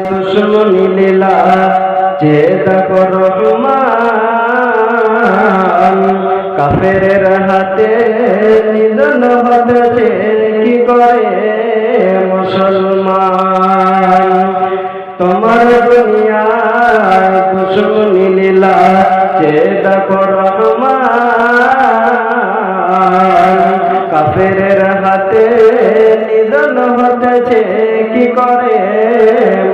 দুশ্মনী লীলা যে দেখো রহমান কাফেরের হাতে নিধন হতেছে কি করে মুসলমান। তোমার দুনিয়ায় দুশ্মনী লীলা যে দেখো রহমান কাফেরের হাতে নিধন হতেছে কি করে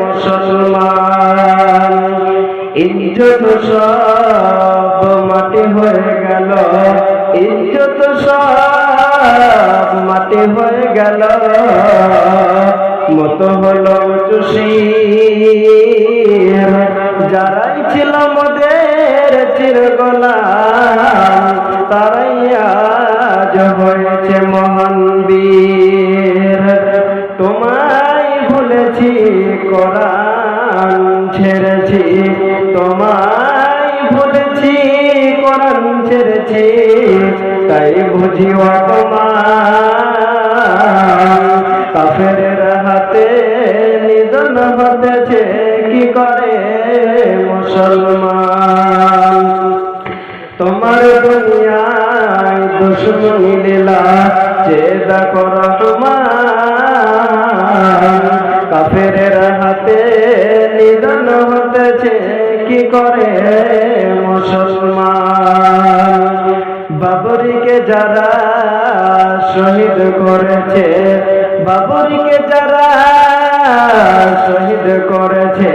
মুসলমান। ইজ্জত সব মাটি হয়ে গেল, ইজ্জত সব মাটি হয়ে গেল, মতো হলো চুষির যারাই ছিল মোদের চিরগোলাম তারাই আজ হয়েছে মহান বীর। তোমায় ভুলেছি কোরআন ছেড়েছি, তোমায় ভুলেছি কোরআন ছেড়েছি, তাই বুঝি অপমান কাফেরের হাতে নিধন হতেছে কি করে মুসলমান। তোমার দুনিয়ায় দুশ্মনী লীলা যে দেখো রহমান কাফেরের হাতে নিধন হতেছে কি করে মুসলমান। বাবরীকে যারা শহীদ করেছে, বাবরীকে যারা শহীদ করেছে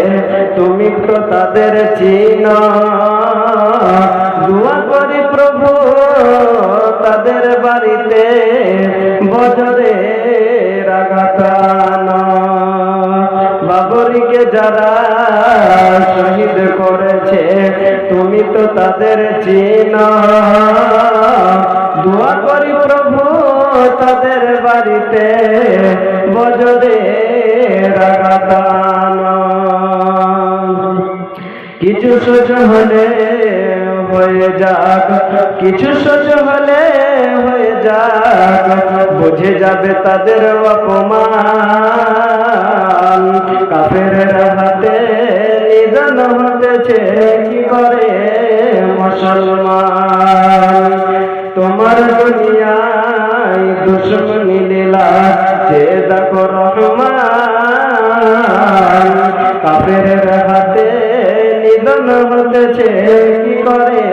তুমি তো তাদের চিনো, দোয়া করি প্রভু তাদের বাড়িতে বজ্রের আঘাত আনো। বাবরীকে যারা শহীদ করেছে তুমি তো তাদের চিনো, দোয়া করি প্রভু তাদের বাড়িতে বজ্রের আঘাত আনো। কিছু সহ্য হলে হয়ে যাক, কিছু সহ্য হলে হয়ে যাক, বুঝে যাবে তাদের অপমান কাফেরের হাতে নিধন হতেছে কি করে মুসলমান। তোমার দুনিয়ায় দুশ্মনী লীলা যে দেখো রহমান কাফেরের হাতে নিধন হতেছে কি করে